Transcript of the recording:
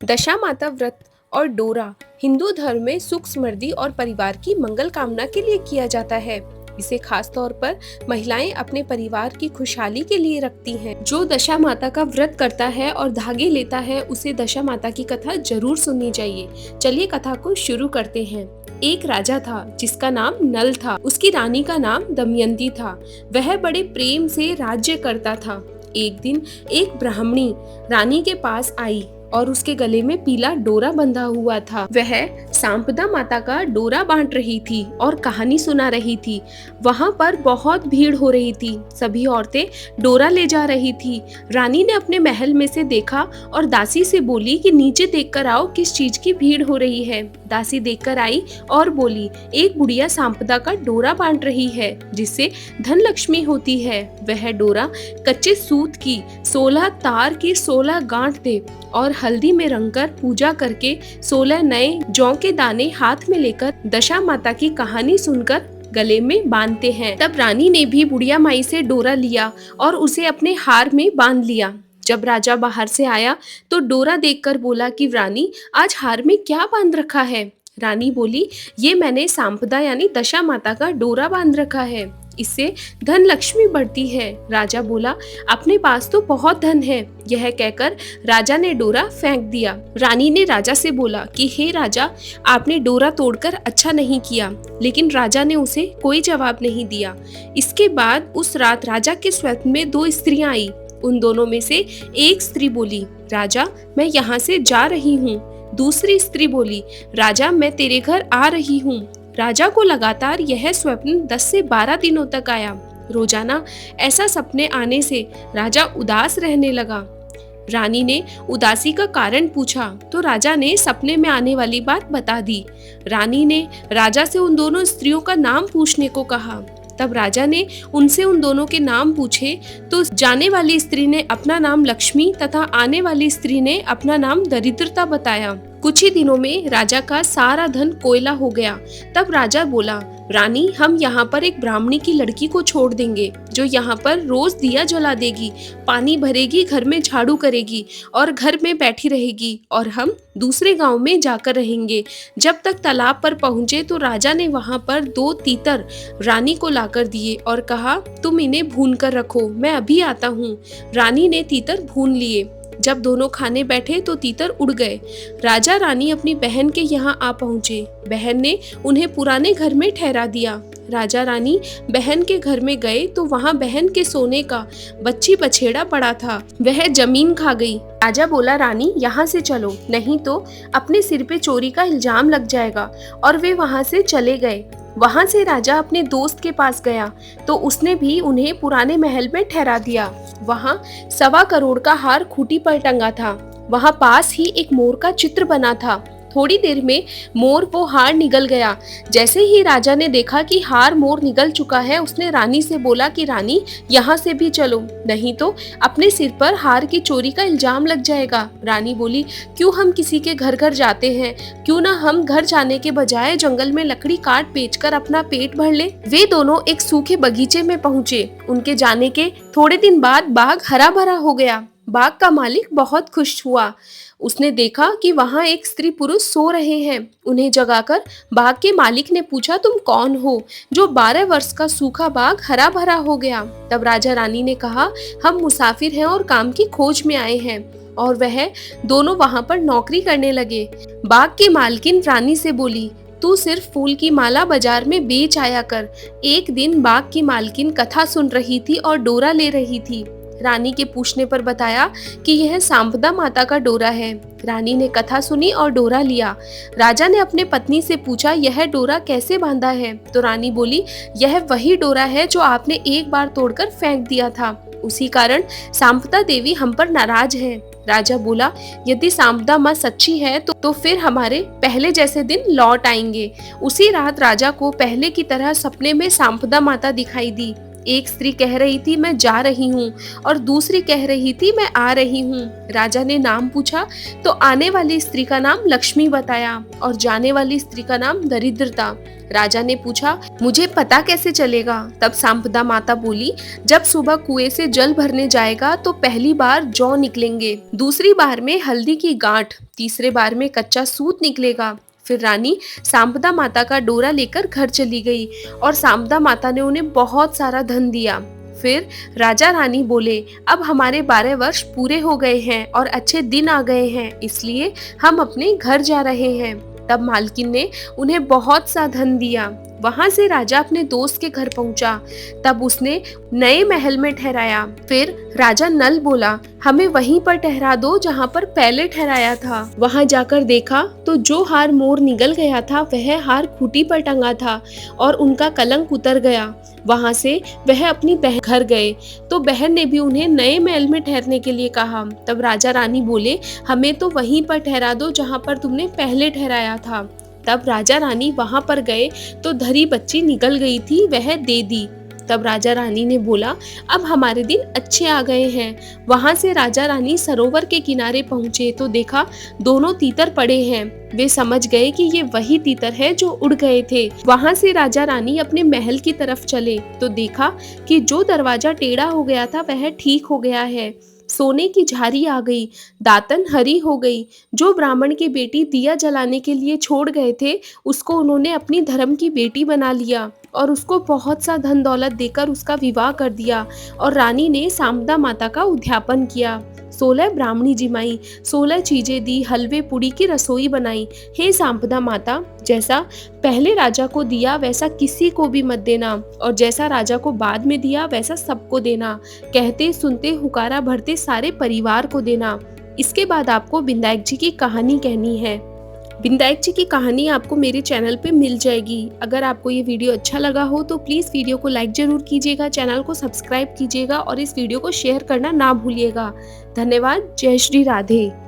दशा माता व्रत और डोरा हिंदू धर्म में सुख समृद्धि और परिवार की मंगल कामना के लिए किया जाता है। इसे खास तौर पर महिलाएं अपने परिवार की खुशहाली के लिए रखती हैं। जो दशा माता का व्रत करता है और धागे लेता है उसे दशा माता की कथा जरूर सुननी चाहिए। चलिए कथा को शुरू करते हैं। एक राजा था जिसका नाम नल था। उसकी रानी का नाम दमयंती था। वह बड़े प्रेम से राज्य करता था। एक दिन एक ब्राह्मणी रानी के पास आई और उसके गले में पीला डोरा बंधा हुआ था। वह सांपदा माता का डोरा बांट रही थी और कहानी सुना रही थी। वहां पर बहुत भीड़ हो रही थी। सभी औरतें डोरा ले जा रही थी। रानी ने अपने महल में से देखा और दासी से बोली कि नीचे देखकर आओ, किस चीज की भीड़ हो रही है। दासी देखकर आई और बोली, एक बुढ़िया सांपदा का डोरा बांट रही है जिससे धन लक्ष्मी होती है। वह डोरा कच्चे सूत की 16 तार की 16 गांठ दे और हल्दी में रंगकर पूजा करके 16 नए जौ के दाने हाथ में लेकर दशा माता की कहानी सुनकर गले में बांधते हैं। तब रानी ने भी बुढ़िया माई से डोरा लिया और उसे अपने हार में बांध लिया। जब राजा बाहर से आया तो डोरा देखकर बोला कि रानी, आज हार में क्या बांध रखा है। रानी बोली, ये मैंने सांपदा यानी दशा माता का डोरा बांध रखा है, इससे धन लक्ष्मी बढ़ती है। राजा बोला, अपने पास तो बहुत धन है। यह कहकर राजा ने डोरा फेंक दिया। रानी ने राजा से बोला कि हे राजा, आपने डोरा तोड़कर अच्छा नहीं किया। लेकिन राजा ने उसे कोई जवाब नहीं दिया। इसके बाद उस रात राजा के स्वप्न में 2 स्त्रियां आई। उन दोनों में से एक स्त्री बोली, राजा मैं यहाँ से जा रही हूँ। दूसरी स्त्री बोली, राजा मैं तेरे घर आ रही हूँ। राजा को लगातार यह स्वप्न 10 से 12 दिनों तक आया। रोजाना ऐसा सपने आने से राजा उदास रहने लगा। रानी ने उदासी का कारण पूछा तो राजा ने सपने में आने वाली बात बता दी। रानी ने राजा से उन दोनों स्त्रियों का नाम पूछने को कहा। तब राजा ने उनसे उन दोनों के नाम पूछे तो जाने वाली स्त्री ने अपना नाम लक्ष्मी तथा आने वाली स्त्री ने अपना नाम दरिद्रता बताया। कुछ ही दिनों में राजा का सारा धन कोयला हो गया। तब राजा बोला, रानी हम यहाँ पर एक ब्राह्मणी की लड़की को छोड़ देंगे जो यहाँ पर रोज दिया जला देगी, पानी भरेगी, घर में झाड़ू करेगी और घर में बैठी रहेगी और हम दूसरे गांव में जाकर रहेंगे। जब तक तालाब पर पहुँचे तो राजा ने वहाँ पर 2 तीतर रानी को लाकर दिए और कहा, तुम इन्हें भून कर रखो, मैं अभी आता हूँ। रानी ने तीतर भून लिए। जब दोनों खाने बैठे तो तीतर उड़ गए। राजा रानी अपनी बहन के यहाँ आ पहुँचे। बहन ने उन्हें पुराने घर में ठहरा दिया। राजा रानी बहन के घर में गए तो वहाँ बहन के सोने का बच्ची बछेड़ा पड़ा था। वह जमीन खा गई। राजा बोला, रानी यहाँ से चलो, नहीं तो अपने सिर पे चोरी का इल्जाम लग जाएगा। और वे वहाँ से चले गए। वहाँ से राजा अपने दोस्त के पास गया तो उसने भी उन्हें पुराने महल में ठहरा दिया। वहाँ 1.25 करोड़ का हार खूंटी पर टंगा था। वहाँ पास ही एक मोर का चित्र बना था। थोड़ी देर में मोर वो हार निगल गया। जैसे ही राजा ने देखा कि हार मोर निगल चुका है, उसने रानी से बोला कि रानी यहाँ से भी चलो, नहीं तो अपने सिर पर हार की चोरी का इल्जाम लग जाएगा। रानी बोली, क्यों हम किसी के घर घर जाते हैं, क्यों ना हम घर जाने के बजाय जंगल में लकड़ी काट बेचकर अपना पेट भर ले। वे दोनों एक सूखे बगीचे में पहुँचे। उनके जाने के थोड़े दिन बाद बाग हरा भरा हो गया। बाग का मालिक बहुत खुश हुआ। उसने देखा कि वहाँ एक स्त्री पुरुष सो रहे हैं। उन्हें जगाकर बाग के मालिक ने पूछा, तुम कौन हो जो 12 वर्ष का सूखा बाग हरा भरा हो गया। तब राजा रानी ने कहा, हम मुसाफिर हैं और काम की खोज में आए हैं। और वह दोनों वहाँ पर नौकरी करने लगे। बाग की मालकिन रानी से बोली, तू सिर्फ फूल की माला बाजार में बेच आया कर। एक दिन बाग की मालकिन कथा सुन रही थी और डोरा ले रही थी। रानी के पूछने पर बताया कि यह सांपदा माता का डोरा है। रानी ने कथा सुनी और डोरा लिया। राजा ने अपने पत्नी से पूछा, यह डोरा कैसे बांधा है। तो रानी बोली, यह वही डोरा है जो आपने एक बार तोड़कर फेंक दिया था, उसी कारण सांपदा देवी हम पर नाराज है। राजा बोला, यदि सांपदा माँ सच्ची है तो फिर हमारे पहले जैसे दिन लौट आएंगे। उसी रात राजा को पहले की तरह सपने में सांपदा माता दिखाई दी। एक स्त्री कह रही थी मैं जा रही हूँ और दूसरी कह रही थी मैं आ रही हूँ। राजा ने नाम पूछा तो आने वाली स्त्री का नाम लक्ष्मी बताया और जाने वाली स्त्री का नाम दरिद्रता। राजा ने पूछा मुझे पता कैसे चलेगा? तब सांपदा माता बोली जब सुबह कुएं से जल भरने जाएगा तो पहली बार जौ निकलेंगे, दूसरी बार में हल्दी की गांठ, तीसरे बार में कच्चा सूत निकलेगा। फिर रानी सांपदा माता का डोरा लेकर घर चली गई और सांपदा माता ने उन्हें बहुत सारा धन दिया। फिर राजा रानी बोले अब हमारे 12 वर्ष पूरे हो गए हैं और अच्छे दिन आ गए हैं, इसलिए हम अपने घर जा रहे हैं। तब मालकिन ने उन्हें बहुत सा धन दिया। वहां से राजा अपने दोस्त के घर पहुंचा। तब उसने नए महल में ठहराया। फिर राजा नल बोला हमें वहीं पर ठहरा दो जहां पर पहले ठहराया था। वहां जाकर देखा तो जो हार मोर निगल गया था वह हार खूंटी पर टंगा था और उनका कलंक उतर गया। वहां से वह अपनी बहन घर गए तो बहन ने भी उन्हें नए महल में ठहरने के लिए कहा। तब राजा रानी बोले हमें तो वहीं पर ठहरा दो जहां पर तुमने पहले ठहराया था। तब राजा रानी वहां पर गए तो धरी बच्ची निकल गई थी, वह दे दी। तब राजा रानी ने बोला अब हमारे दिन अच्छे आ गए हैं। वहां से राजा रानी सरोवर के किनारे पहुंचे तो देखा दोनों तीतर पड़े हैं। वे समझ गए कि ये वही तीतर है जो उड़ गए थे। वहां से राजा रानी अपने महल की तरफ चले तो देखा कि जो दरवाजा टेढ़ा हो गया था वह ठीक हो गया है। सोने की झारी आ गई, दातन हरी हो गई। जो ब्राह्मण की बेटी दिया जलाने के लिए छोड़ गए थे उसको उन्होंने अपनी धर्म की बेटी बना लिया और उसको बहुत सा धन दौलत देकर उसका विवाह कर दिया। और रानी ने सांपदा माता का उद्यापन किया। 16 ब्राह्मणी जिमाई, 16 चीजें दी, हलवे पूड़ी की रसोई बनाई। हे सांपदा माता, जैसा पहले राजा को दिया वैसा किसी को भी मत देना और जैसा राजा को बाद में दिया वैसा सबको देना। कहते सुनते हुकारा भरते सारे परिवार को देना। इसके बाद आपको विनायक जी की कहानी कहनी है। विनायक जी की कहानी आपको मेरे चैनल पे मिल जाएगी। अगर आपको ये वीडियो अच्छा लगा हो तो प्लीज़ वीडियो को लाइक ज़रूर कीजिएगा, चैनल को सब्सक्राइब कीजिएगा और इस वीडियो को शेयर करना ना भूलिएगा। धन्यवाद। जय श्री राधे।